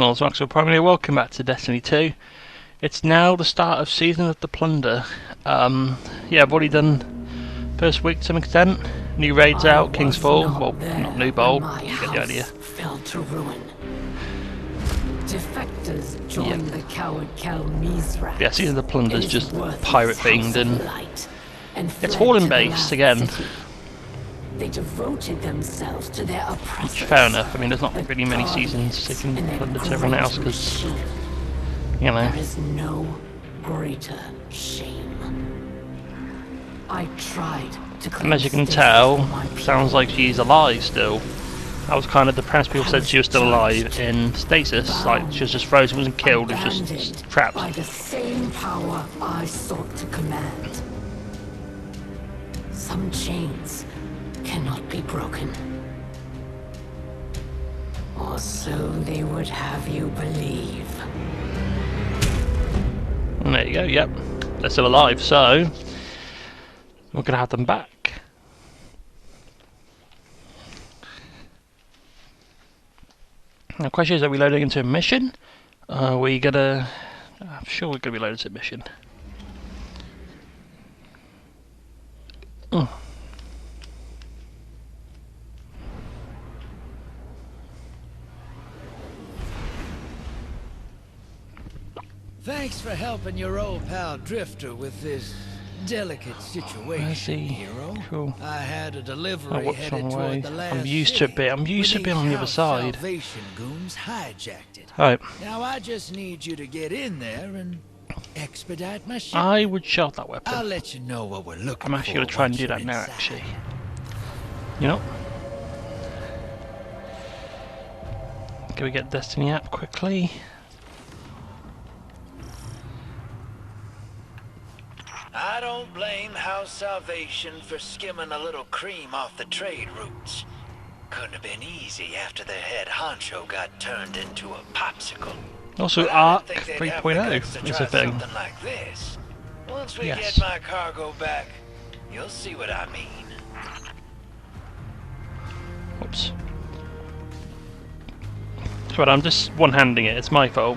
Maximal, it's Maximal Primal. Welcome back to Destiny 2. It's now the start of Season of the Plunder. Yeah, I've already done first week to some extent. New raids out, King's Fall. Well, not new bowl, you get the idea. Fell to ruin. Defectors joined the coward Kel'Mithrak. Yeah, Season of the Plunder is just pirate themed and it's fallen based again. They devoted themselves to their oppressors. Fair enough. I mean, there's not really many seasons taking plunder to everyone else because, you know. There is no greater shame. I tried to. And as you can tell, sounds like she's alive still. I was kind of depressed. People said she was still alive in stasis, like she was just frozen, wasn't killed, it was just trapped. By the same power I sought to command. Some chains cannot be broken. Or so they would have you believe. And there you go, yep. They're still alive, so we're gonna have them back. Now the question is, are we loading into a mission? I'm sure we're gonna be loaded to a mission. Oh. Thanks for helping your old pal Drifter with this delicate situation, hero. Cool. I had a delivery headed way. toward the last I'm used to being on the other side. Salvation goons hijacked it. Alright. Now I just need you to get in there and expedite my ship. I would shove that weapon. I'll let you know what we're looking for. I'm actually going to try and do that once now, you're inside. actually. You know? Can we get Destiny app quickly? I don't blame House Salvation for skimming a little cream off the trade routes. Couldn't have been easy after their head honcho got turned into a popsicle. Also, ARC 3.0 is a thing. Something like this. Once we Yes. get my cargo back, you'll see what I mean. Oops. But I'm just one-handing it, it's my fault.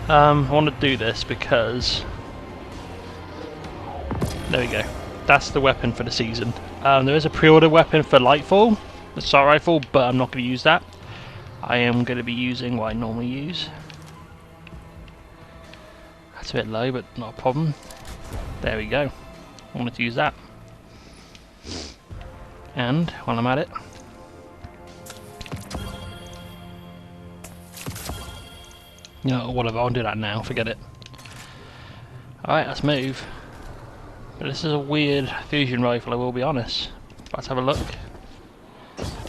I want to do this because... There we go. That's the weapon for the season. There is a pre-order weapon for Lightfall, the assault rifle, but I'm not going to use that. I am going to be using what I normally use. That's a bit low, but not a problem. There we go. I wanted to use that. And while I'm at it, no, whatever. I'll do that now. Forget it. All right, let's move. But this is a weird fusion rifle, I will be honest. Let's have a look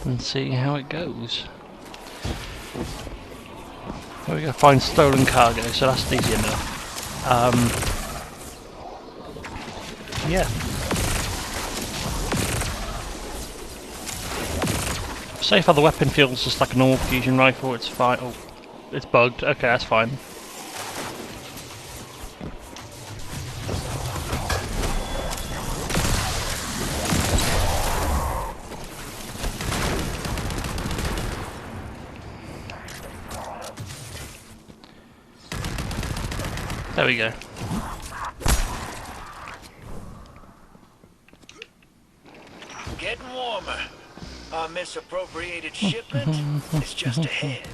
and see how it goes. We're going to find stolen cargo, so that's easy enough. Yeah. Safe how the weapon feels just like a normal fusion rifle, it's fine. Oh, it's bugged. Okay, that's fine. There we go. Getting warmer. Our misappropriated shipment is just ahead.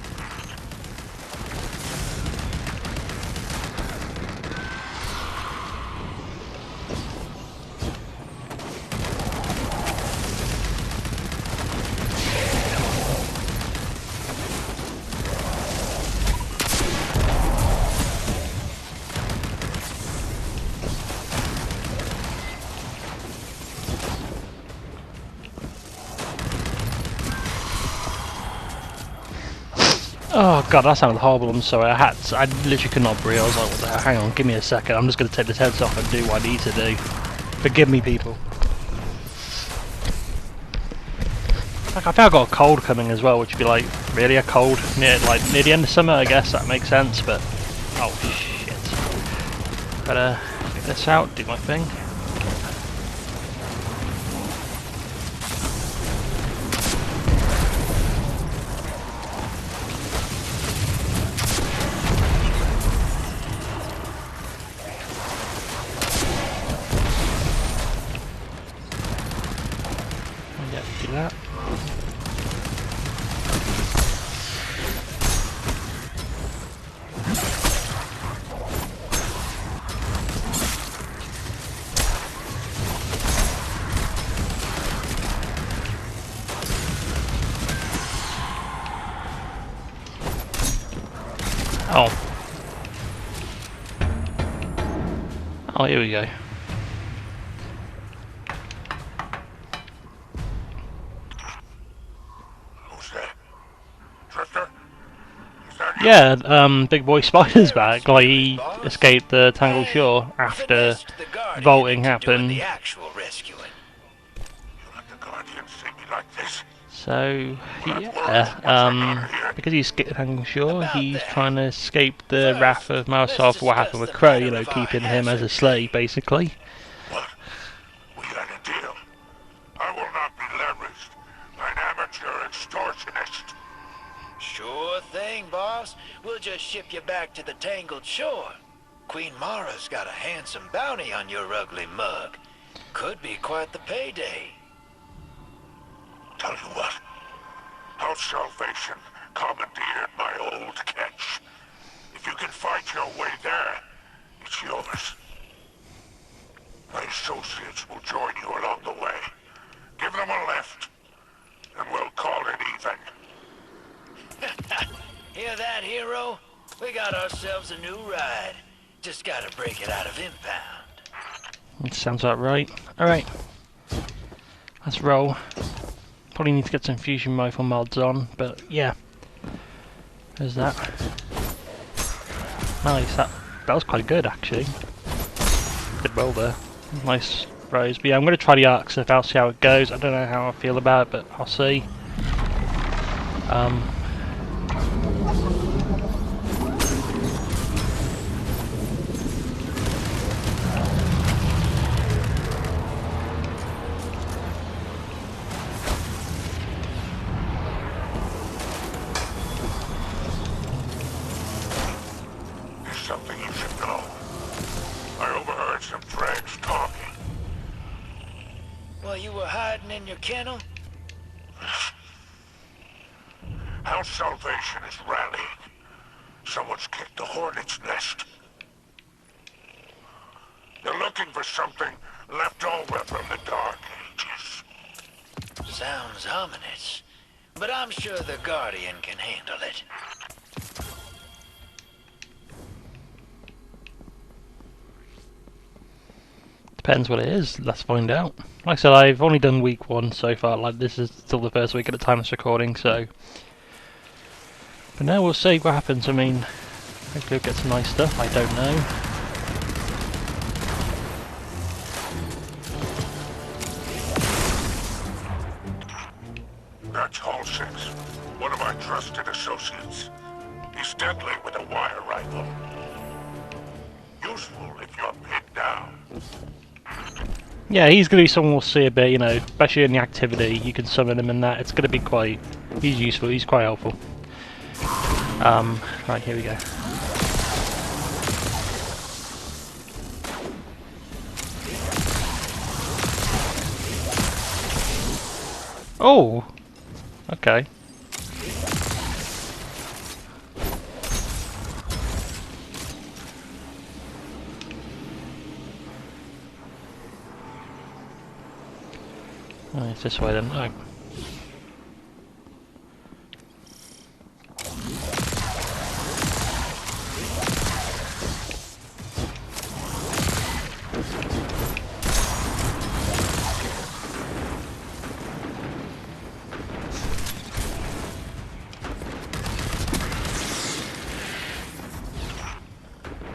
Oh god, that sounded horrible, I'm sorry. I literally could not breathe. I was like, what the hell? Hang on, give me a second. I'm just going to take this heads off and do what I need to do. Forgive me, people. Like, I think I got a cold coming as well, which would be like, really a cold? Near the end of summer, I guess, that makes sense, but... Oh, shit. Better get this out, do my thing. Oh. Oh, here we go. Who's that? Drifter? Is that you? Yeah, Big Boy Spider's Very back. Like, he boss. escaped the Tangled I Shore after finessed the Guardian vaulting into doing happened. the actual rescuing. You let the Guardian see me like this? So, Well, yeah, because he escaped the Tangled Shore, About he's that. trying to escape the First, wrath of let's Mousesoft for what discuss happened with the Crow, you matter know, of our keeping him as a hazard slave, pay. basically. What? We had a deal. I will not be leveraged. An amateur extortionist. Sure thing, boss. We'll just ship you back to the Tangled Shore. Queen Mara's got a handsome bounty on your ugly mug. Could be quite the payday. Tell you what. House Salvation commandeered my old catch. If you can fight your way there, it's yours. My associates will join you along the way. Give them a lift, and we'll call it even. Hear that, hero? We got ourselves a new ride. Just gotta break it out of impound. That sounds about right. Alright. Let's roll. Probably need to get some fusion rifle mods on, but yeah. There's that. Nice, that was quite good actually. Did well there. Nice rose. But yeah, I'm going to try the arc stuff out, see how it goes. I don't know how I feel about it, but I'll see. There's something you should know. I overheard some friends talking. While you were hiding in your kennel? House Salvation is rallying. Someone's kicked the hornet's nest. They're looking for something left over from the Dark Ages. Sounds ominous. But I'm sure the Guardian can handle it. Depends what it is. Let's find out. Like I said, I've only done week 1 so far. Like, this is still the first week at the time of this recording, so. But now we'll see what happens. I mean, hopefully we'll get some nice stuff. I don't know. That's Hall 6, one of my trusted associates. He's deadly with a wire rifle. Useful if you're pinned down. Yeah, he's going to be someone we'll see a bit, you know, especially in the activity. You can summon him and that. It's going to be quite. He's useful. He's quite helpful. Right, here we go. Oh! Okay. Oh, it's this way then. Oh.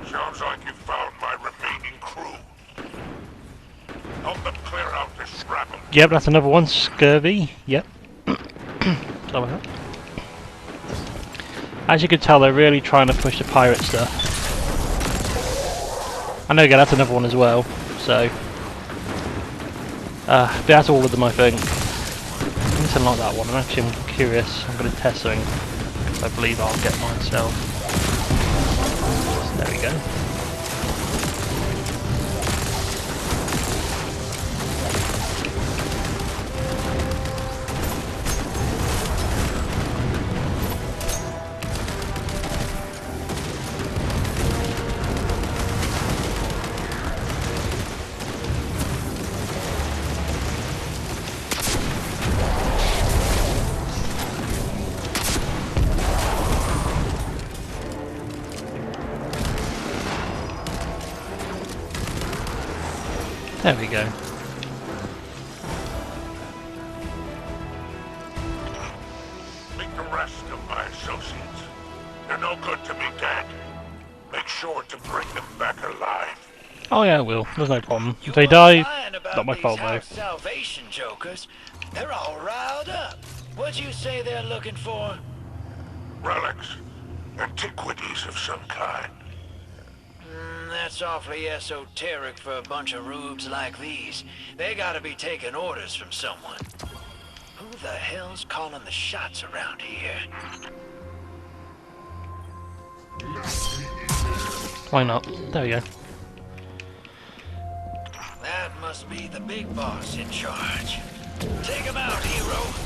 Sounds like you found my remaining crew. Help them clear out this rabble. Yep, that's another one. Scurvy. Yep. Sorry about that. As you can tell, they're really trying to push the pirate stuff. I know, again, that's another one as well. So, but that's all of them, I think. I need to unlock that one. I'm curious. I'm going to test something. I believe I'll get myself. There we go. There we go. Meet the rest of my associates. They're no good to me dead. Make sure to bring them back alive. Oh yeah, I will. There's no problem. You If they weren't die, lying about not my these fault though. house salvation jokers. They're all riled up. What'd you say they're looking for? Relics. Antiquities of some kind. That's awfully esoteric for a bunch of rubes like these. They gotta be taking orders from someone. Who the hell's calling the shots around here? Why not? There we go. That must be the big boss in charge. Take him out, hero.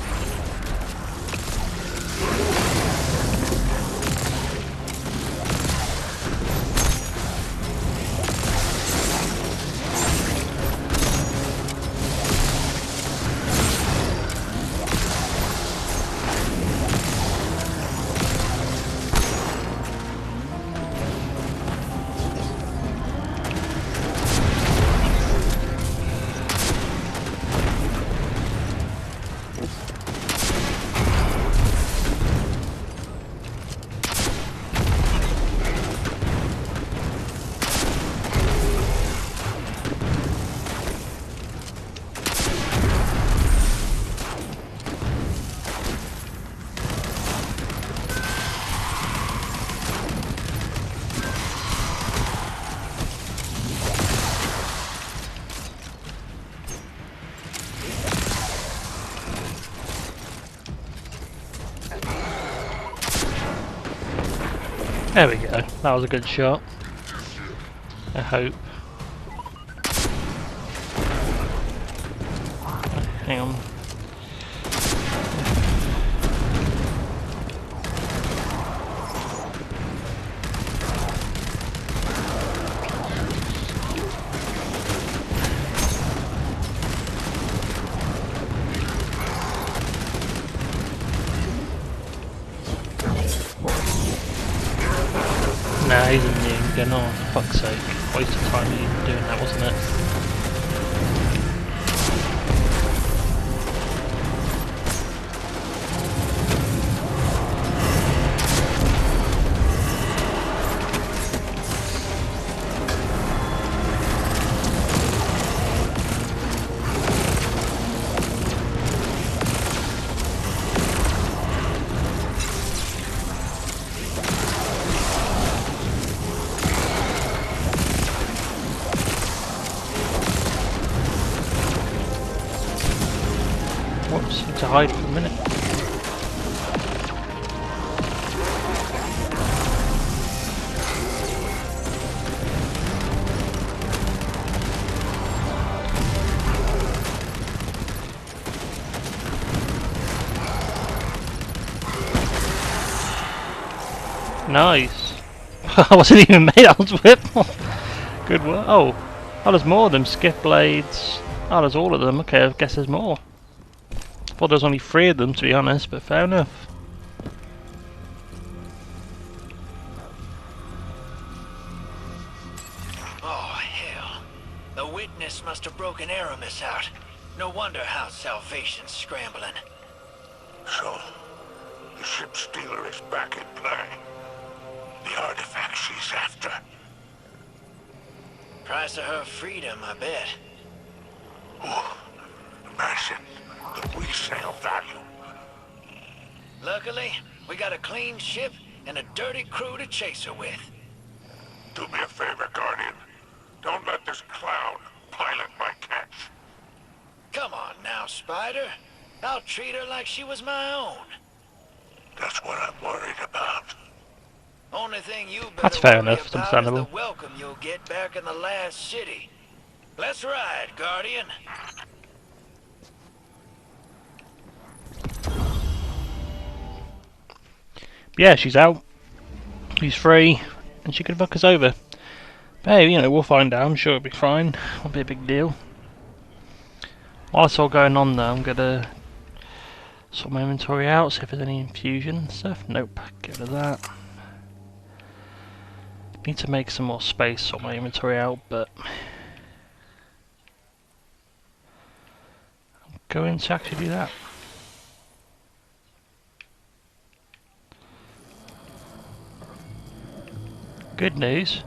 There we go. That was a good shot. I hope. Hang on. Nah, he's immune again. Oh, for fuck's sake. Waste of time even doing that, wasn't it? Whoops, need to hide for a minute. Nice. I wasn't even made out of whip. Good work. Oh, there's more of them. Skiff blades. Oh, there's all of them. Okay, I guess there's more. Thought there was only 3 of them, to be honest, but fair enough. Oh, hell. The witness must have broken Aramis out. No wonder House Salvation's scrambling. So, the ship stealer is back in play. The artifact she's after. Price of her freedom, I bet. Oh, imagine the resale value. Luckily, we got a clean ship and a dirty crew to chase her with. Do me a favor, Guardian. Don't let this clown pilot my catch. Come on now, Spider. I'll treat her like she was my own. That's what I'm worried about. Only thing you better That's fair worry enough, it's about understandable. is the welcome you'll get back in the last city. Let's ride, Guardian. Yeah, she's out. She's free, and she can fuck us over. But hey, you know, we'll find out. I'm sure it'll be fine. Won't be a big deal. While it's all going on though, I'm gonna sort my inventory out, see if there's any infusion and stuff. Nope, get rid of that. Need to make some more space, sort my inventory out, but going to actually do that. Good news.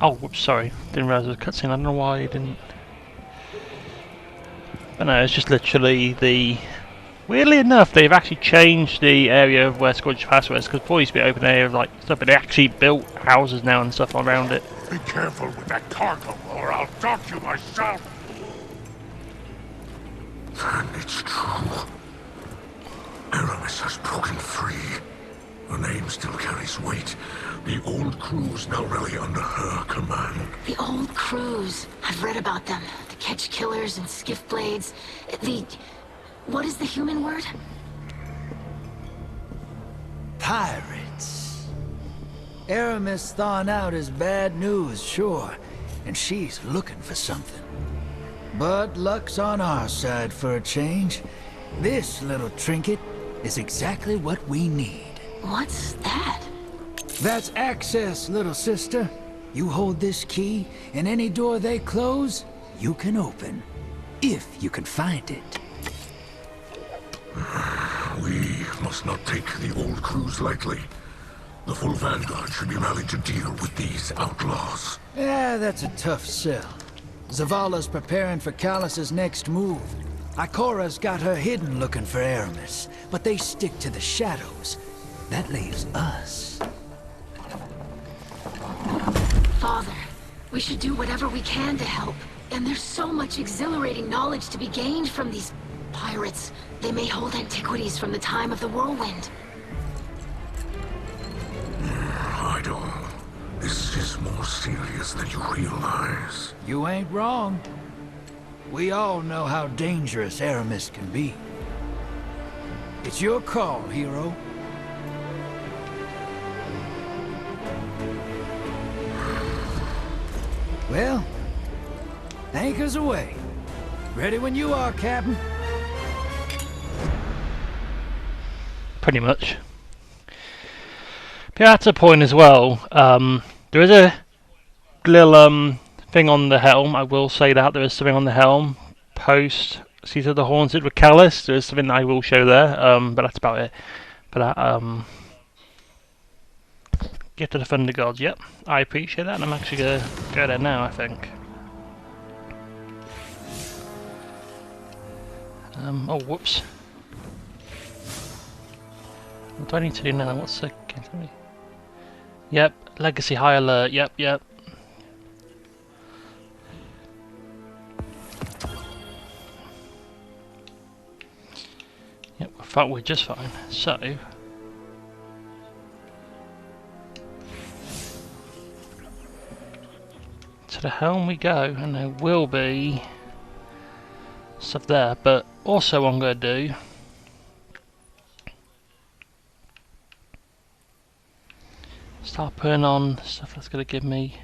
Oh, whoops, sorry. Didn't realise it was a cutscene. I don't know why I didn't. But no, it's just literally the... Weirdly enough, they've actually changed the area of where Scorched Pass was, because before it used to be an open area of like stuff, but they actually built houses now and stuff around it. Be careful with that cargo, or I'll dock you myself. And it's true. Aramis has broken free. Her name still carries weight. The old crews now rally under her command. The old crews. I've read about them. The catch killers and skiff blades. The... what is the human word? Pirates. Aramis thawing out is bad news, sure. And she's looking for something. But luck's on our side for a change. This little trinket is exactly what we need. What's that? That's access, little sister. You hold this key, and any door they close, you can open. If you can find it. We must not take the old crews lightly. The full Vanguard should be rallied to deal with these outlaws. Yeah, that's a tough sell. Zavala's preparing for Callus's next move. Ikora's got her hidden looking for Aramis, but they stick to the shadows. That leaves us. Father, we should do whatever we can to help. And there's so much exhilarating knowledge to be gained from these pirates. They may hold antiquities from the time of the whirlwind. I don't. This is more serious than you realize. You ain't wrong. We all know how dangerous Aramis can be. It's your call, hero. Well, anchors away. Ready when you are, Captain. Pretty much. But yeah, that's a point as well. There is a little thing on the helm. I will say that there is something on the helm. Post Seas of the Haunted with Callus. There is something that I will show there. But that's about it. But that Gift of the Thunder Gods. Yep, I appreciate that, and I'm actually gonna go there now. I think. Oh, whoops. What do I need to do now? What's the... Yep, Legacy High Alert. Yep. Yep, I thought we're just fine. So... to the helm we go, and there will be stuff there, but also what I'm going to do... start putting on stuff that's going to give me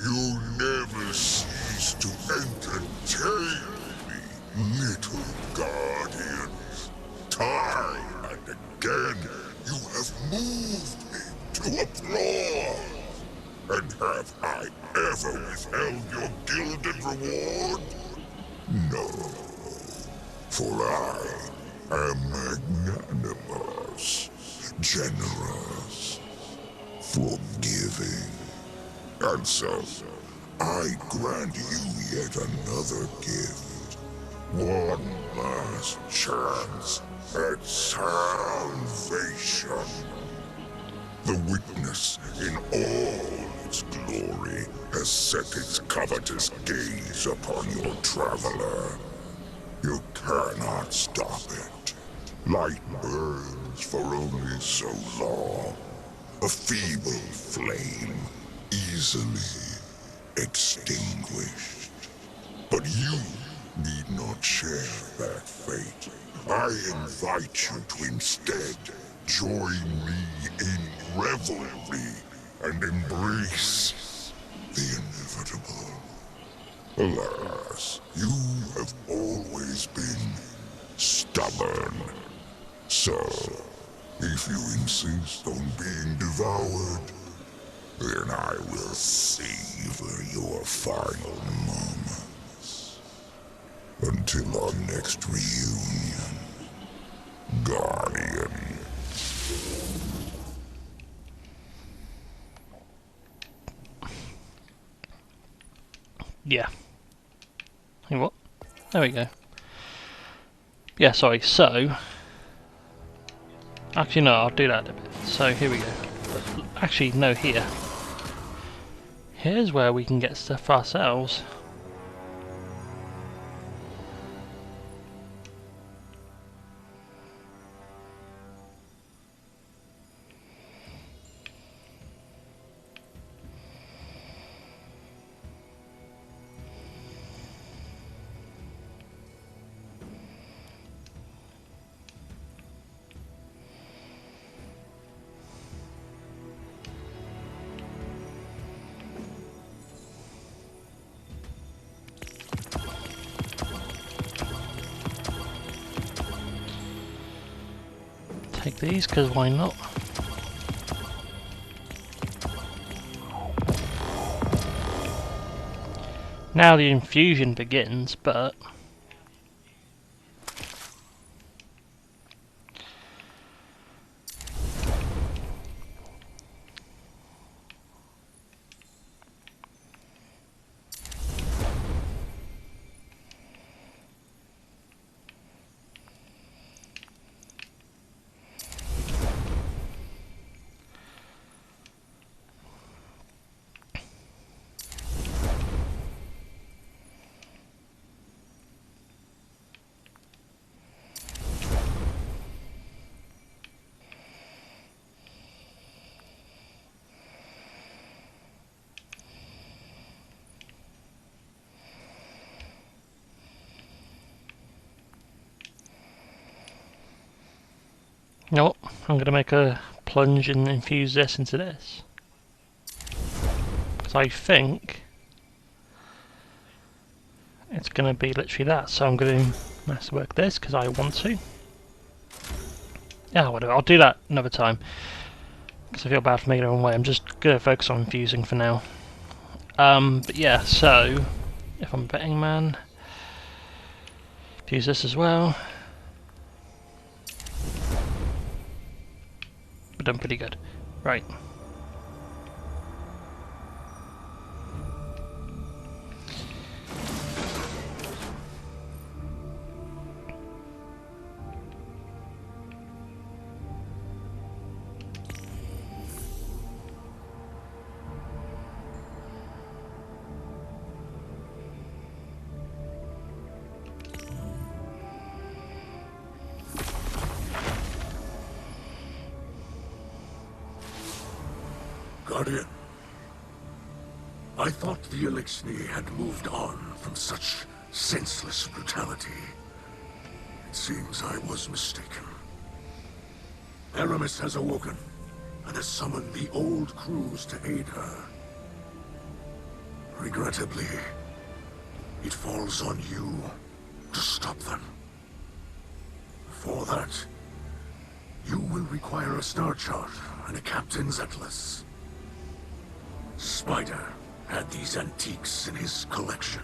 You never cease to entertain me, little guardians. Time and again, you have moved me to applaud. And have I ever withheld your gilded reward? No, for I am magnanimous, generous, forgiving. And so, I grant you yet another gift. One last chance at salvation. The witness in all its glory has set its covetous gaze upon your traveler. You cannot stop it. Light burns for only so long. A feeble flame, easily extinguished. But you need not share that fate. I invite you to instead join me in revelry and embrace the inevitable. Alas, you have always been stubborn. So, if you insist on being devoured, then I will savor your final moments. Until our next reunion, Guardian. Yeah. Hey, what? There we go. Yeah, sorry, so... Actually, no, I'll do that in a bit. So, here we go. Actually, no, here. Here's where we can get stuff for ourselves. Take these, because why not? Now the infusion begins, but... You know what? I'm going to make a plunge and infuse this into this. Because I think it's going to be literally that. So I'm going to master work this because I want to. Yeah, whatever. I'll do that another time. Because I feel bad for making it the wrong way. I'm just going to focus on infusing for now. But yeah, so if I'm a betting man, infuse this as well. We're done pretty good. Right. Guardian, I thought the Elixni had moved on from such senseless brutality. It seems I was mistaken. Aramis has awoken, and has summoned the old crews to aid her. Regrettably, it falls on you to stop them. For that, you will require a star chart and a captain's atlas. Spider had these antiques in his collection.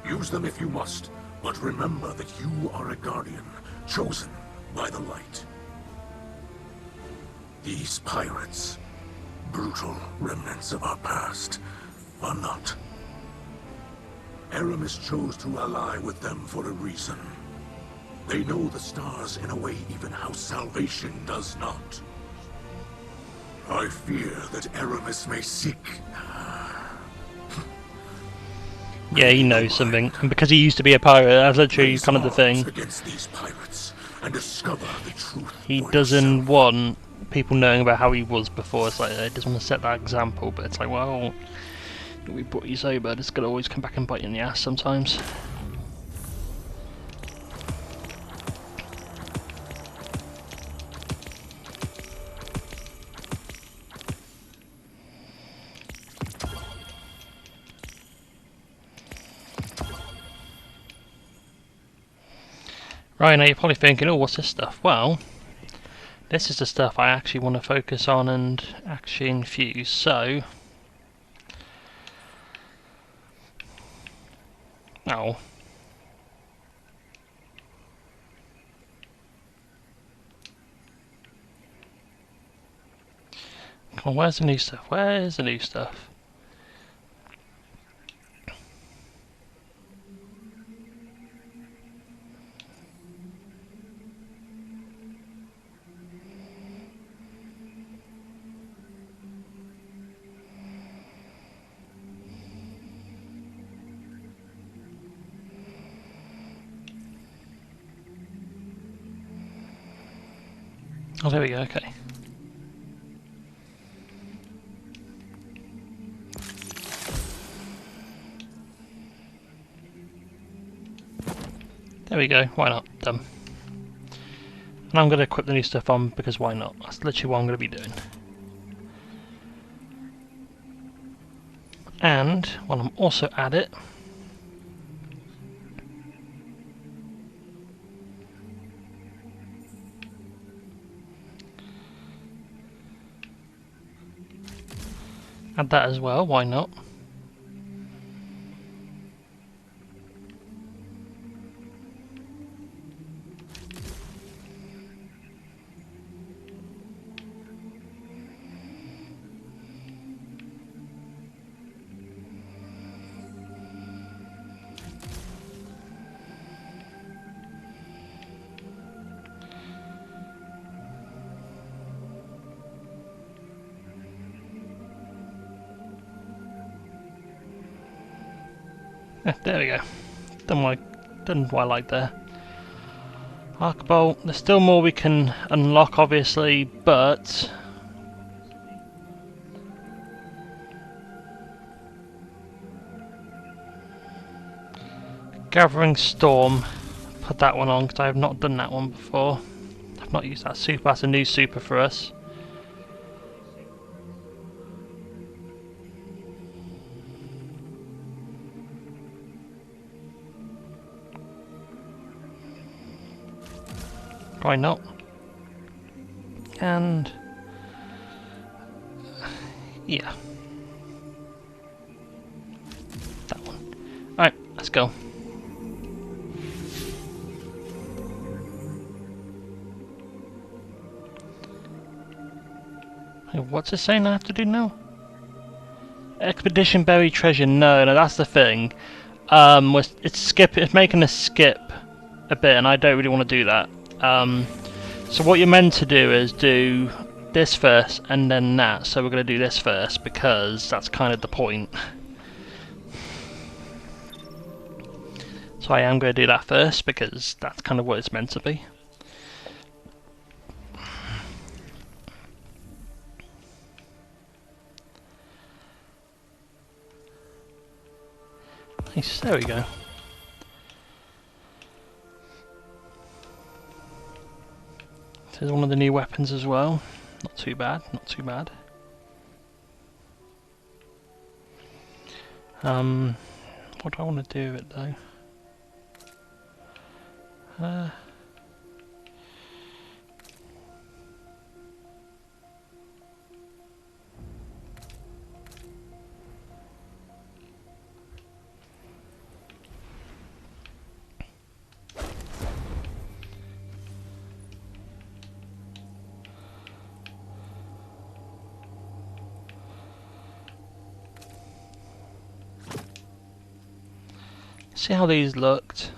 Use them if you must, but remember that you are a guardian, chosen by the light. These pirates, brutal remnants of our past, are not. Aramis chose to ally with them for a reason. They know the stars in a way even House Salvation does not. I fear that Aramis may seek... Yeah, he knows something. And because he used to be a pirate, that's literally kind of the thing. Against these pirates and discover the truth He for doesn't yourself. want people knowing about how he was before. It's like, he doesn't want to set that example, but it's like, well, We brought you sober, it's gonna always come back and bite you in the ass sometimes. Right, now you're probably thinking, oh, what's this stuff? Well, this is the stuff I actually want to focus on and actually infuse, so... Oh. Come on, where's the new stuff? Where's the new stuff? Oh, there we go, okay. There we go, why not? Done. And I'm going to equip the new stuff on because why not? That's literally what I'm going to be doing. And while I'm also at it, add that as well, why not? Yeah, there we go. Done what I like there. Arc bolt. There's still more we can unlock, obviously, but Gathering Storm. Put that one on because I have not done that one before. I've not used that super. That's a new super for us. Why not? And yeah, that one. Alright, let's go. Hey, what's it saying I have to do now? Expedition Berry Treasure. No, that's the thing. It's making us skip a bit, and I don't really want to do that. So what you're meant to do is do this first and then that. So we're going to do this first because that's kind of the point. So I am going to do that first because that's kind of what it's meant to be. Nice, there we go. There's one of the new weapons as well. Not too bad, not too bad. What do I want to do with it though? See how these looked.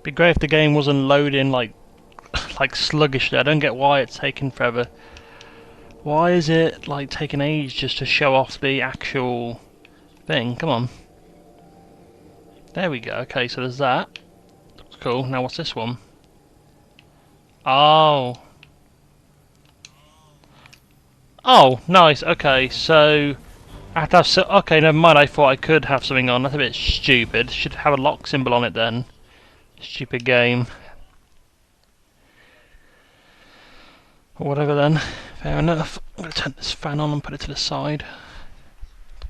Be great if the game wasn't loading like sluggishly. I don't get why it's taking forever. Why is it like taking ages just to show off the actual thing? Come on. There we go. Okay, so there's that. Looks cool. Now what's this one? Oh. Oh, nice. Okay, so I have to have okay, never mind. I thought I could have something on. That's a bit stupid. Should have a lock symbol on it then. Stupid game. Or whatever then. Fair enough. I'm gonna turn this fan on and put it to the side.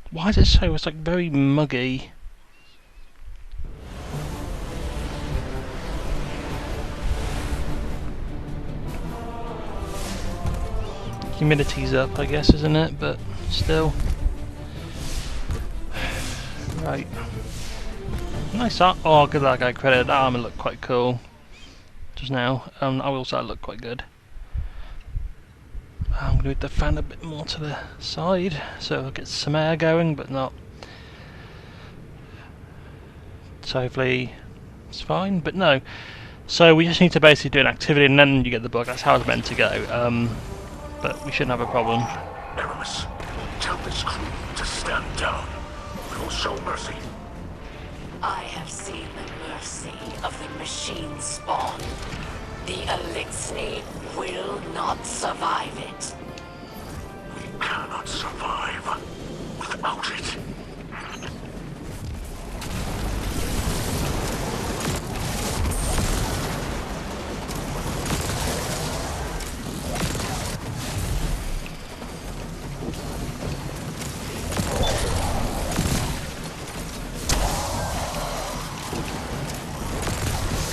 Why is it so? It's like very muggy. Humidity's up, I guess, isn't it? But still. Right. Nice art. Oh, I'll give that guy credit. That armour looked quite cool just now. I will say it looked quite good. I'm going to move the fan a bit more to the side so it'll get some air going, but not. So hopefully it's fine, but no. So we just need to basically do an activity and then you get the book. That's how it's meant to go. But we shouldn't have a problem. Aramis, tell this crew to stand down. We will show mercy. I have seen the mercy of the machine spawn. The Elixir will not survive it. We cannot survive without it.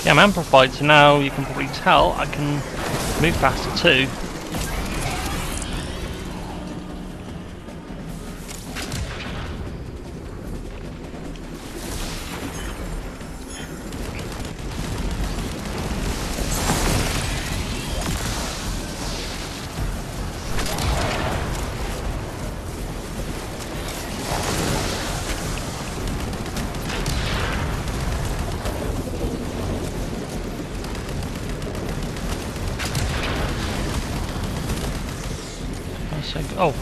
Yeah, I'm amplified, so now you can probably tell I can move faster too. Oh.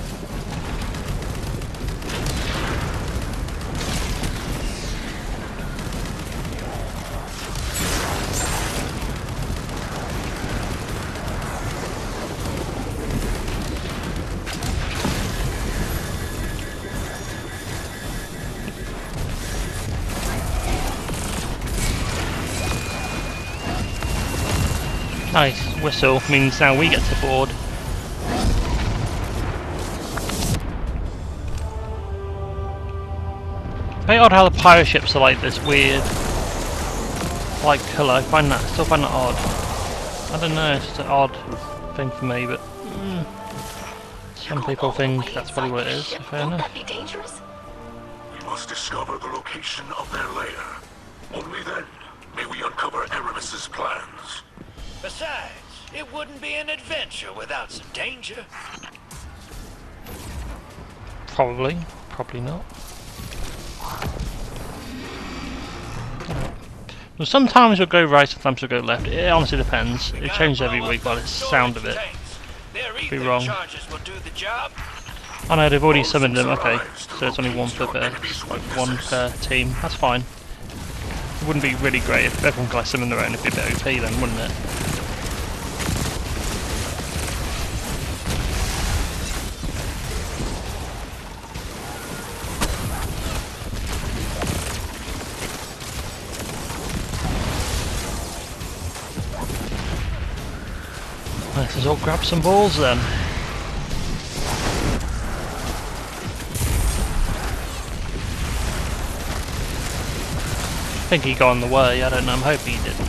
Nice. Whistle means now we get to board. Very odd how the pirate ships are like this weird, like colour. I still find that odd. I don't know, it's just an odd thing for me, but some people think that's probably what it is. Fair enough. Won't that be dangerous? We must discover the location of their lair. Only then may we uncover Aramis's plans. Besides, it wouldn't be an adventure without some danger. Probably not. Well, sometimes it'll go right, sometimes it'll go left. It honestly depends. It changes every week by the sound of it. Could be wrong. Oh no, they've already summoned them. Okay, so it's only one per like one per team. That's fine. It wouldn't be really great if everyone could like summon their own. It'd be a bit OP then, wouldn't it? Let's all grab some balls then. I think he got in the way, I don't know, I'm hoping he didn't.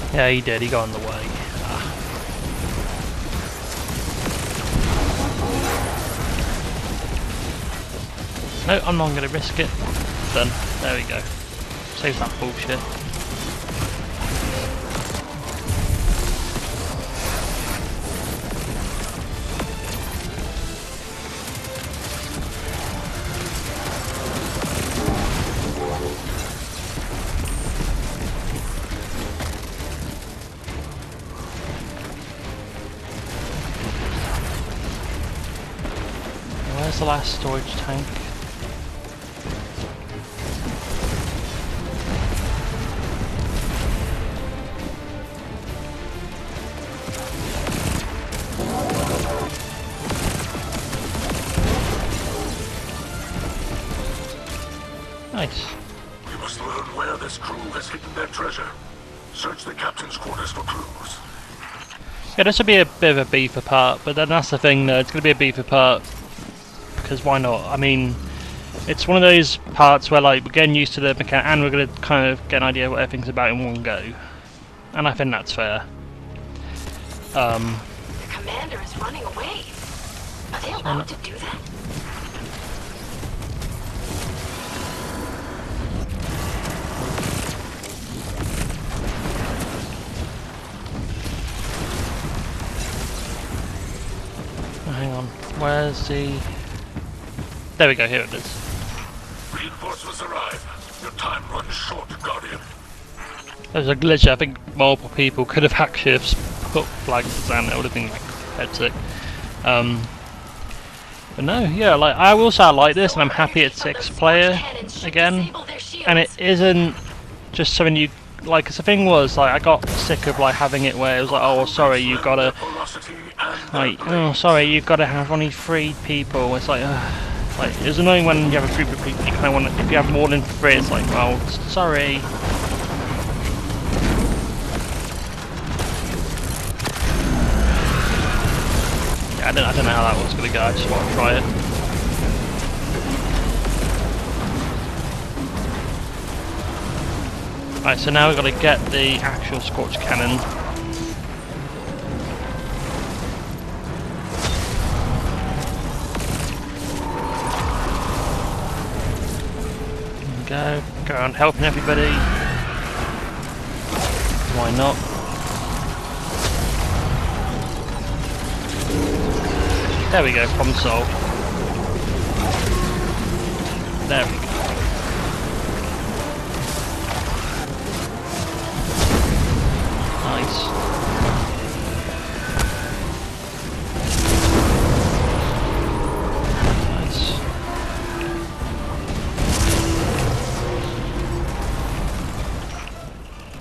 But... yeah, he did, he got in the way. No, I'm not going to risk it. Done. There we go. Save that bullshit. Where's the last storage tank? Nice. We must learn where this crew has hidden their treasure. Search the captain's quarters for clues. Yeah, this would be a bit of a beefer part, but then that's the thing though, it's going to be a beefer part, because why not? I mean, it's one of those parts where like we're getting used to the mechanic and we're going to kind of get an idea of what everything's about in one go. And I think that's fair. The commander is running away. Are they allowed to do that? Hang on, where's the... There we go, here it is. Reinforcements arrive. Your time runs short, Guardian. There's a glitch. I think multiple people could have actually have put flags down. It would have been like head sick. But no, yeah, like I will say I like this, and I'm happy it's 6-player again. And it isn't just something you like. Cause the thing was, like, I got sick of like having it where it was like, oh, well, sorry, you've got to, like, oh, sorry, you've got to have only 3 people. It's like it's annoying when you have a group of people. You kind of want to, if you have more than 3, it's like, well, sorry. I don't know how that one's going to go, I just want to try it. Right, so now we've got to get the actual Scorch Cannon. Go around helping everybody. Why not? There we go, problem solved. There we go. Nice. Nice.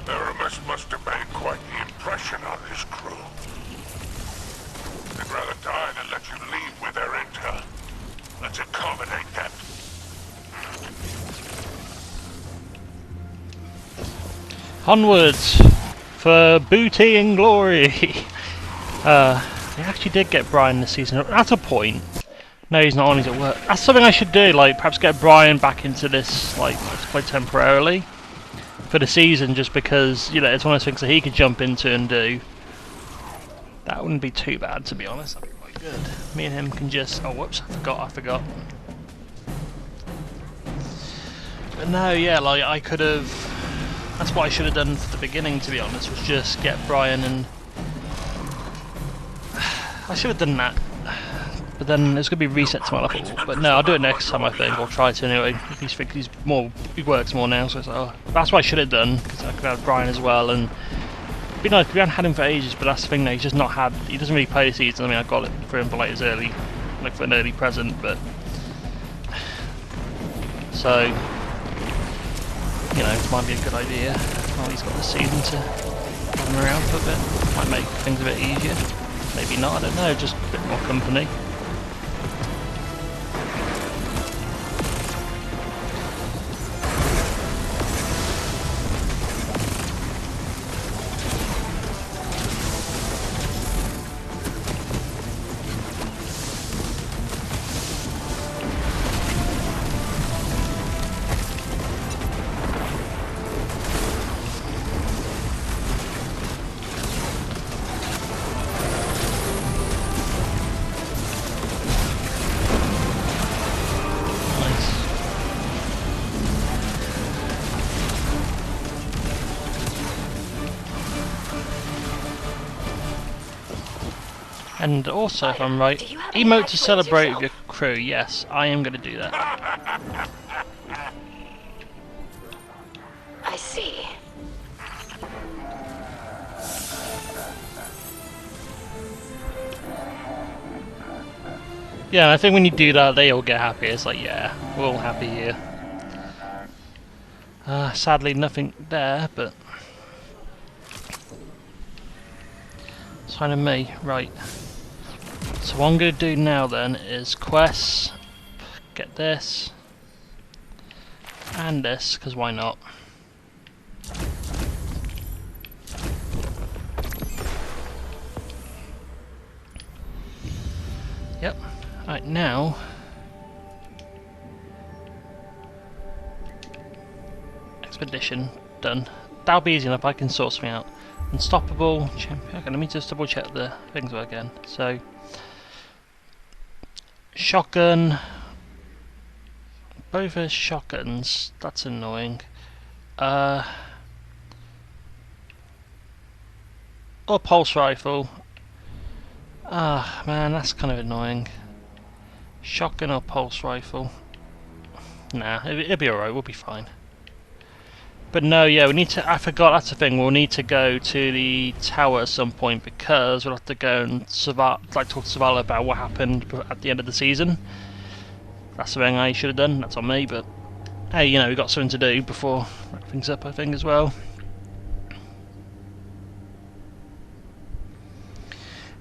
Aramis must have made quite the impression on his crew. They'd rather die than let you leave with their intel. Let's accommodate them. Onwards for booty and glory. They actually did get Brian this season. At a point. No, he's not on. He's at work. That's something I should do. Like perhaps get Brian back into this. Like let's play temporarily for the season, just because you know it's one of those things that he could jump into and do. That wouldn't be too bad, to be honest. That'd be quite good. Me and him can just... Oh, whoops, I forgot. But no, yeah, like, I could have... That's what I should have done for the beginning, to be honest, was just get Brian and... I should have done that. But then it's going to be reset to my level. But no, I'll do it next time, I think. I'll try to anyway. He works more now, so it's like, oh, that's what I should have done, because I could have Brian as well, and... It'd be nice, we haven't had him for ages, but that's the thing, though, he's just not had, he doesn't really play the season. I mean, I got it for him for like his early, like for an early present, but so, you know, it might be a good idea while he's got the season to have him around for a bit. Might make things a bit easier, maybe not, I don't know, just a bit more company. And also, if I'm right, emote to celebrate with your crew. Yes, I am going to do that. I see. Yeah, and I think when you do that, they all get happy. It's like, yeah, we're all happy here. Sadly, nothing there, but it's fine with me. Right. So what I'm going to do now then is quests, get this, And this, because why not? Yep. Right, now... Expedition, done. That'll be easy enough, I can sort something out. Unstoppable, champion... Okay, let me just double check the things again. So... Shotgun... Both are shotguns, that's annoying. Or pulse rifle. Ah, man, that's kind of annoying. Shotgun or pulse rifle. Nah, it'll be alright, we'll be fine. But no, yeah, we need to... I forgot, that's the thing, we'll need to go to the tower at some point because we'll have to go and talk to Savala about what happened at the end of the season. That's something I should have done, that's on me, but... Hey, you know, we've got something to do before wrap things up, I think, as well.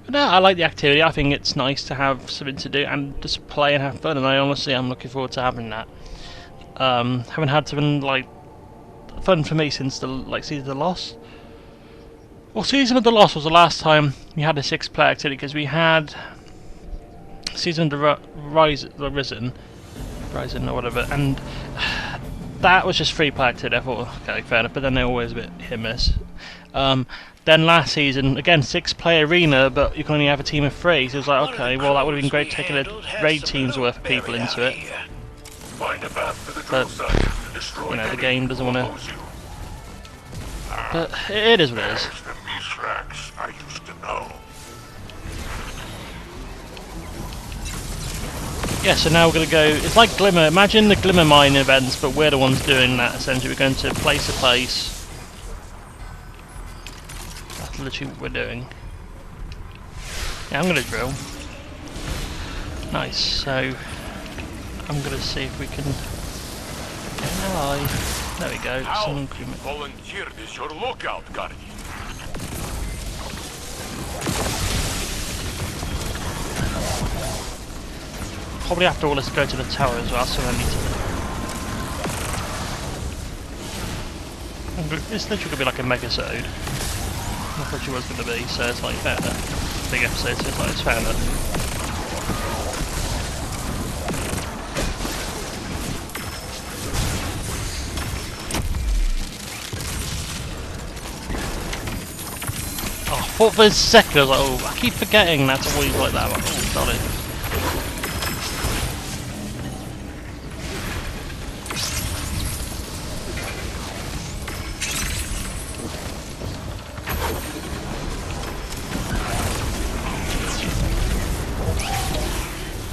But no, I like the activity, I think it's nice to have something to do and just play and have fun, and I honestly am looking forward to having that. Haven't had something like fun for me since the Season of the Lost. Well, Season of the Lost was the last time we had a 6-player activity, because we had Season of the Risen or whatever, and that was just 3-player activity. I thought, okay, fair enough, but then they're always a bit hit and miss. Then last season, again, 6-player arena, but you can only have a team of 3, so it was like, okay, well that would have been great taking a raid team's worth of people into it. But, you know, the game doesn't want to... But it is what it is. Yeah, so now we're going to go... It's like Glimmer. Imagine the Glimmer Mine events, but we're the ones doing that, essentially. We're going to place to place. That's literally what we're doing. Yeah, I'm going to drill. Nice, so... I'm going to see if we can... There we go. Some increment. Volunteered as your lookout, Guardian. Probably after all, let's go to the tower as well, so I need to... It's literally going to be like a mega-sode. I thought it was going to be, so it's like fair enough. Big episode, so it's like, it's fair enough. I thought for a second, I was like, oh, I keep forgetting that's always like that. I'm like, oh, got it.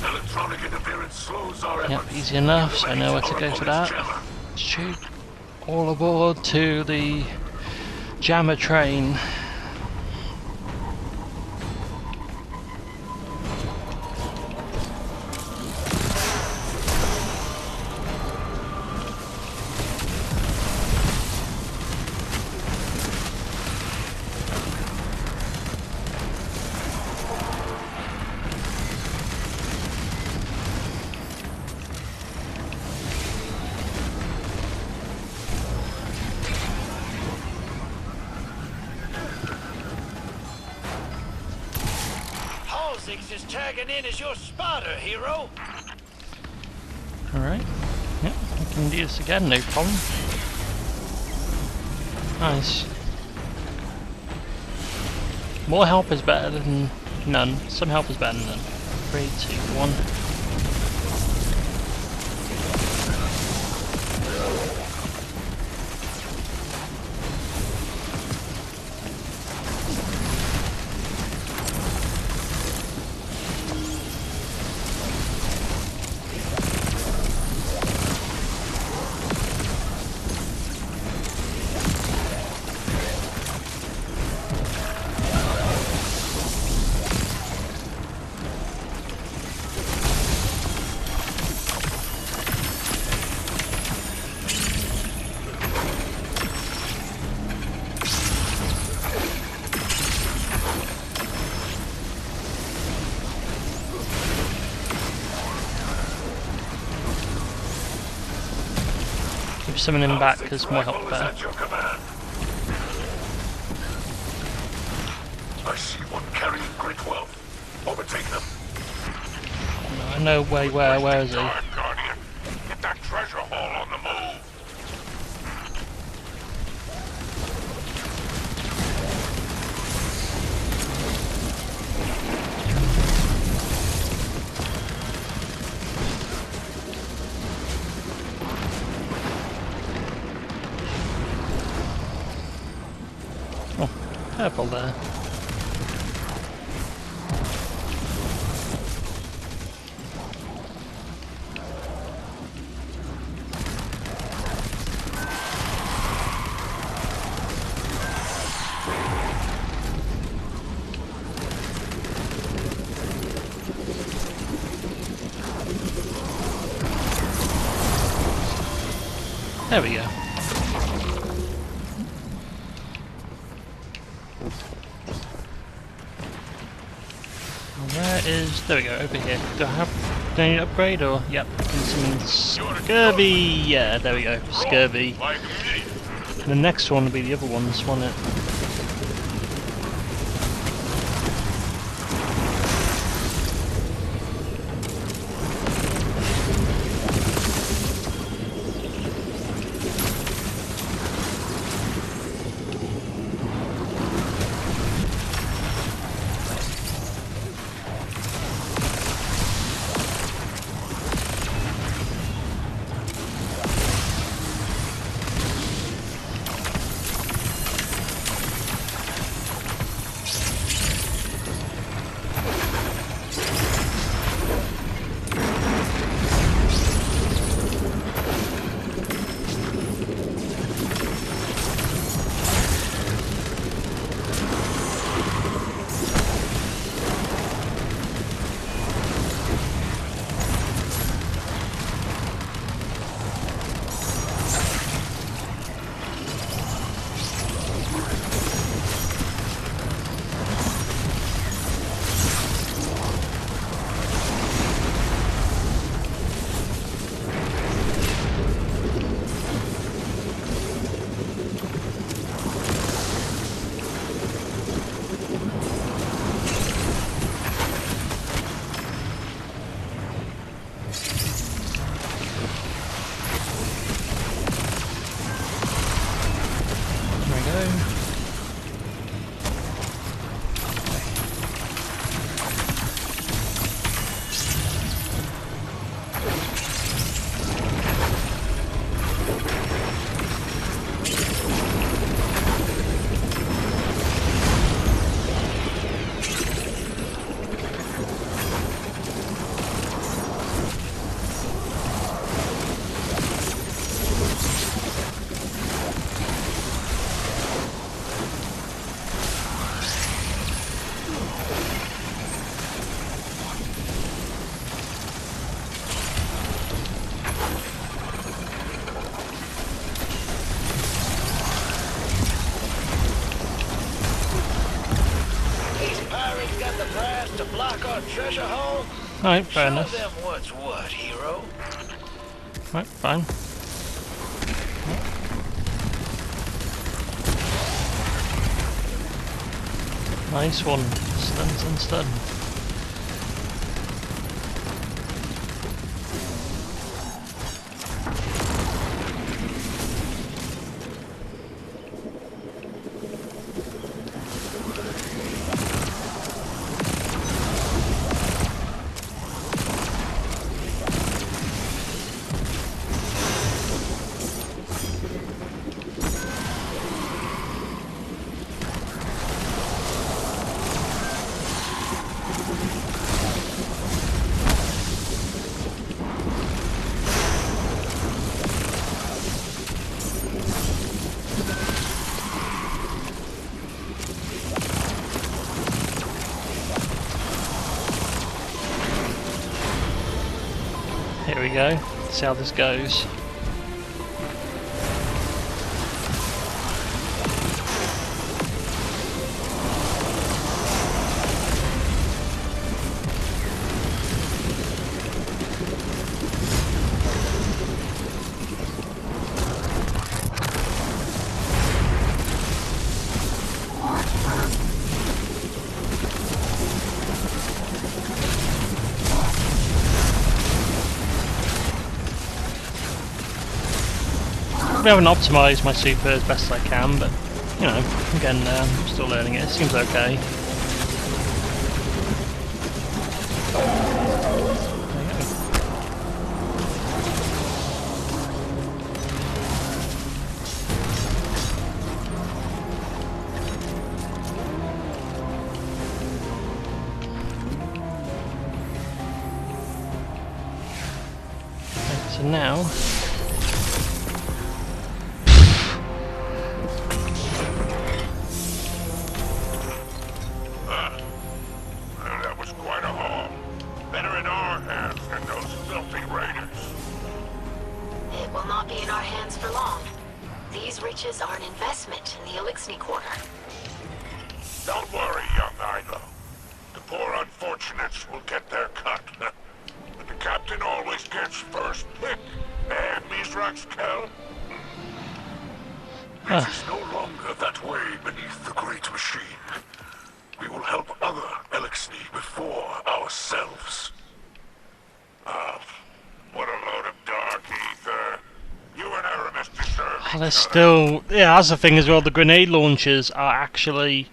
Electronic interference slows our Yep, easy enough, so I know where to go for that. Shoot. All aboard to the jammer train. Is tagging in as your spotter, hero. Alright. Yep, we can do this again, no problem. Nice. More help is better than none. Some help is better than none. 3, 2, 1. summoning him back because my help better. At your command. I see one carrying great wealth. Overtake them. I know where is he? Guard, Guardian. Get that treasure haul on the move. Purple there. There we go. Where is... there we go, over here. Do I need to upgrade or... yep, some scurvy! Yeah, there we go, scurvy. The next one will be the other ones, won't it? Treasure haul? Alright, fair Show enough. them what's what, hero. Right, fine. Nice one. Stun. Here we go. See how this goes. probably haven't optimised my super as best as I can, but you know, I'm getting there. I'm still learning it. It seems okay. So now, That was quite a haul. Better in our hands than those filthy raiders. It will not be in our hands for long. These riches are an investment in the Elixir Quarter. Don't worry, young idol. The poor unfortunates will get their cut. But the captain always gets first pick. Eh, Mizrax Kel? It is no longer that way beneath the Great Machine. We will help other Elixir before ourselves. What a load of dark ether. You and Aramis deserve each there's other. still, yeah, that's the thing as well. The grenade launchers are actually.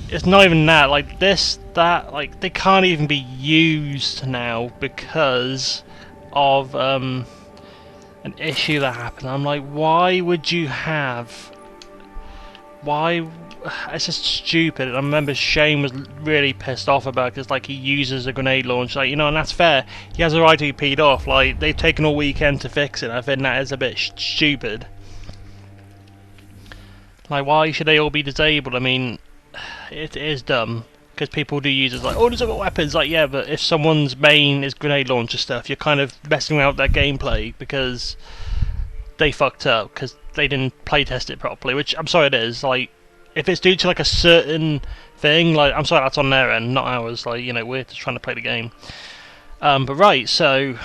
It's not even that. Like this, that, like they can't even be used now because of an issue that happened. I'm like, why would you have? Why? It's just stupid. I remember Shane was really pissed off about it because like he uses a grenade launcher, like, you know, and that's fair. He has a right to be peed off. Like they've taken all weekend to fix it. I think that is a bit stupid. Like why should they all be disabled? I mean, it is dumb because people do use it like, oh, there's other weapons. Like yeah, but if someone's main is grenade launcher stuff, you're kind of messing around with their gameplay because they fucked up because they didn't playtest it properly. Which I'm sorry, it is like. If it's due to like a certain thing, like I'm sorry, that's on their end, not ours. Like, you know, we're just trying to play the game. But right, so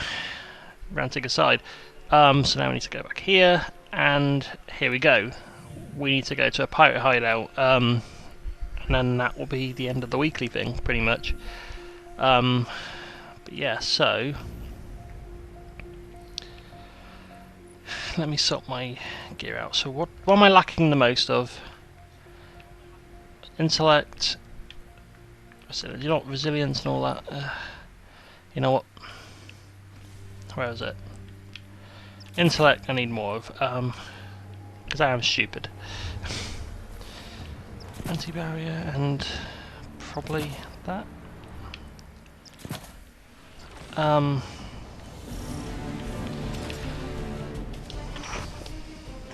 ranting aside, so now we need to go back here, and here we go. We need to go to a pirate hideout, and then that will be the end of the weekly thing, pretty much. But yeah, so let me sort my gear out. So what am I lacking the most of? Intellect, you know, resilience and all that. You know what? Where is it? Intellect I need more of, because I am stupid. Anti-barrier and probably that.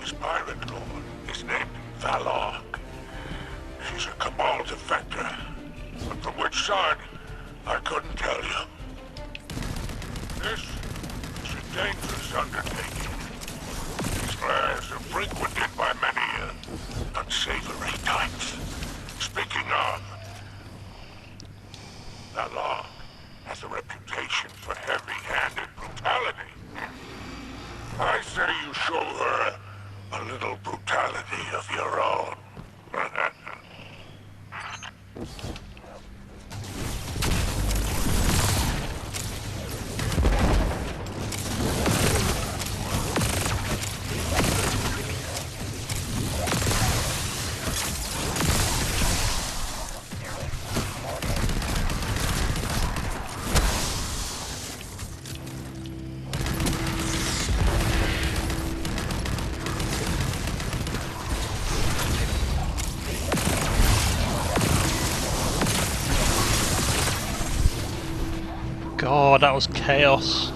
This pirate lord is named Valor. She's a Cabal defector, but from which side, I couldn't tell you. This is a dangerous undertaking. These lands are frequented by many unsavory types. Speaking of, Valor has a reputation for heavy-handed brutality. I say you show her a little brutality of your own. God, that was chaos.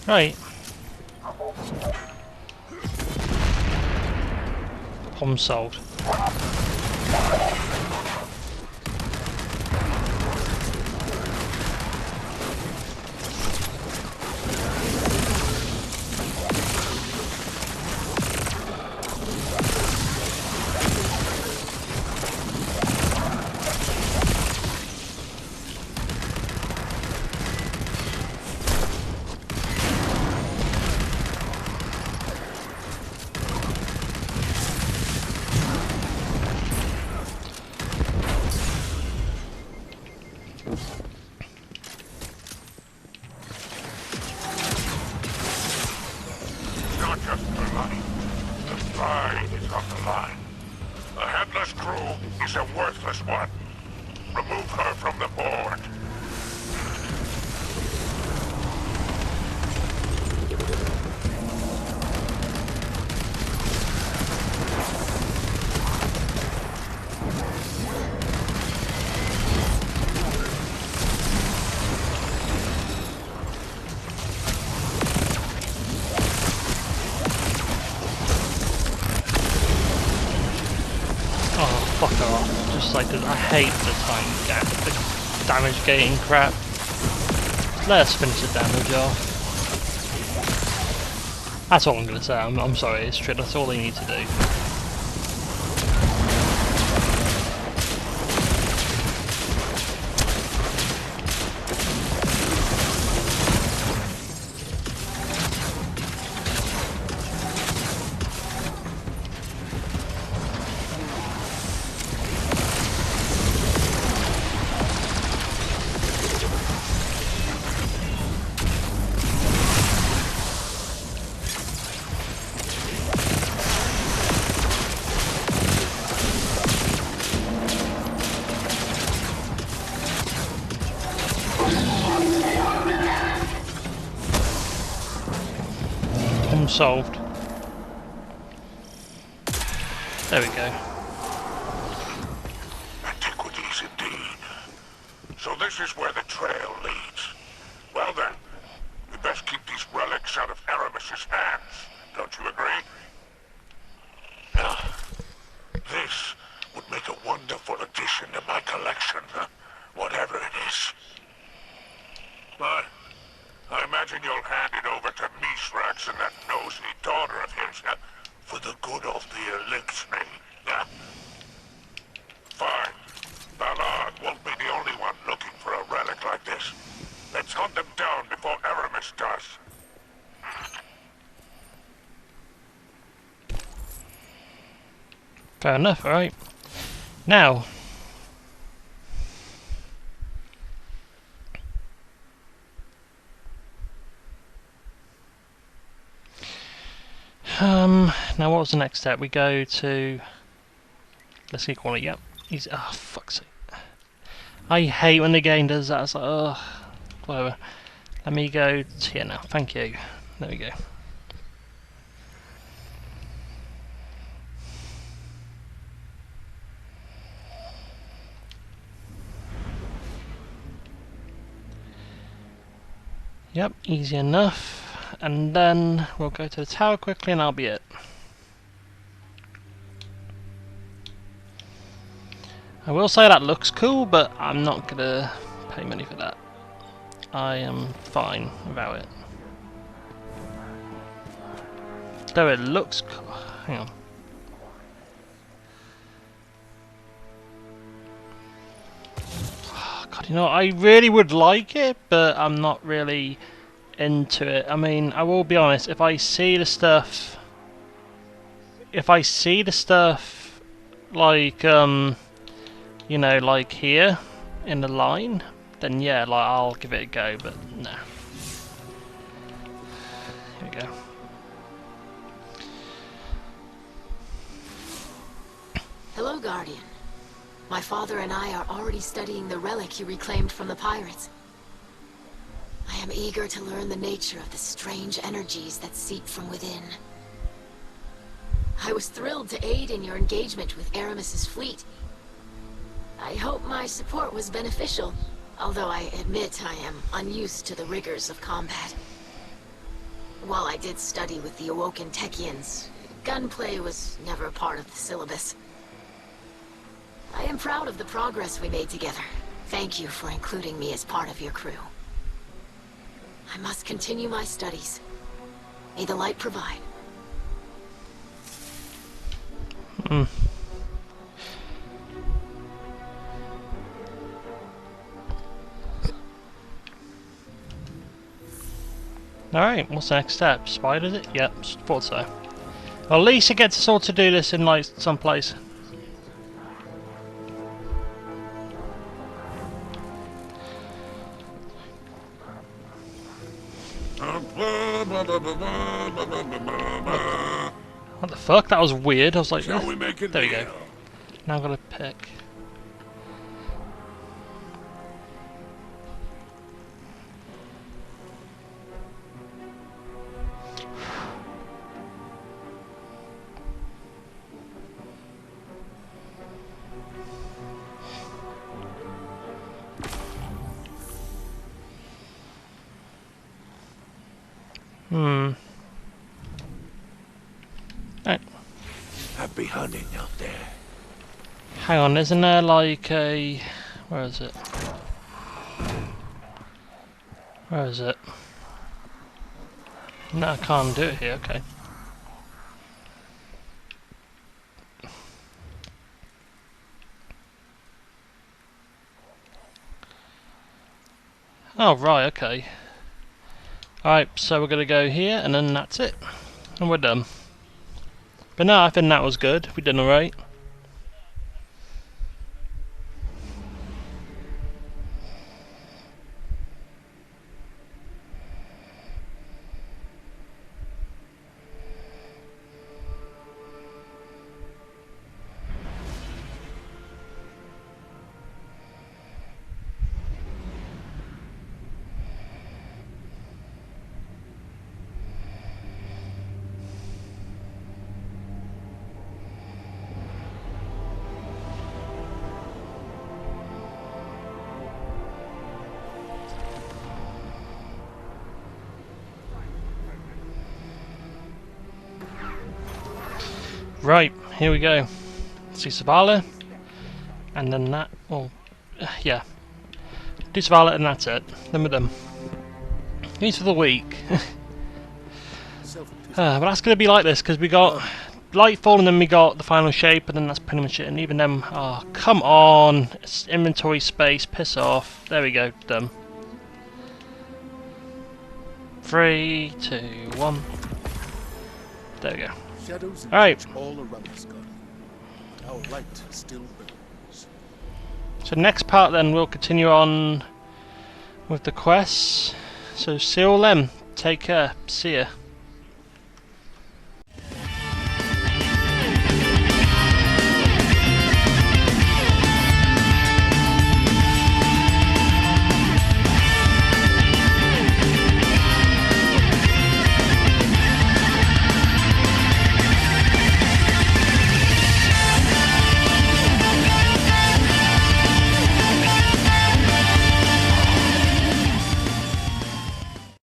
Right. Problem solved. Not just her life. The pride is on the line. A headless crew is a worthless one. Remove her from the board. Oh, fuck her off. Just like, I hate the the damage gating crap. Let us finish the damage off. That's all I'm gonna say. I'm sorry, it's true. That's all they need to do. Problem solved. There we go. Antiquities indeed. So this is where the trail leads. Well then, we best keep these relics out of Aramis's hands. Don't you agree? Now, this would make a wonderful addition to my collection, whatever it is. But I imagine you'll hand it over to Mithrax and that nosy daughter of his, for the good of the elixir. Fine. Ballard won't be the only one looking for a relic like this. Let's hunt them down before Aramis does. Fair enough, alright. Now. Now what was the next step? We go to... Let's see quality, yep. He's... Oh, fuck's sake. I hate when the game does that, it's like, oh, whatever. Let me go to here now, thank you. There we go. Yep, easy enough. And then we'll go to the tower quickly and that'll be it. I will say that looks cool, but I'm not gonna pay money for that. I am fine without it. Though it looks cool. Hang on. Oh, God, you know, I really would like it, but I'm not really into it. I mean, I will be honest, if I see the stuff like you know, like here in the line, then yeah, like I'll give it a go, but no. Here we go. Hello, Guardian. My father and I are already studying the relic you reclaimed from the pirates. I am eager to learn the nature of the strange energies that seep from within. I was thrilled to aid in your engagement with Aramis's fleet. I hope my support was beneficial, although I admit I am unused to the rigors of combat. While I did study with the Awoken Techians, gunplay was never a part of the syllabus. I am proud of the progress we made together. Thank you for including me as part of your crew. I must continue my studies. May the light provide. Alright, what's the next step? Spiders it? Yep, thought so. Well, at least I get to sort of do this in like some place. What the fuck? That was weird. I was like, Shall we make a there we deal? go. Now I've got to pick. Right. Happy hunting out there. Hang on, isn't there like a... Where is it? Where is it? No, I can't do it here, okay. Oh, right, okay. Alright, so we're gonna go here, and then that's it. And we're done. But no, I think that was good. We did alright. Right, here we go. See Savala, and then that. Well, yeah. Do Savala, and that's it. Then we're done. These for the week. But that's going to be like this because we got Lightfall, and then we got the final shape, and then that's pretty much it. And even then, oh come on, it's inventory space, piss off. There we go, done. 3, 2, 1. There we go. Shadows Alright. all around us, Guardian. Our light still burns. So next part then we'll continue on with the quests. So see you all then. Take care. See ya.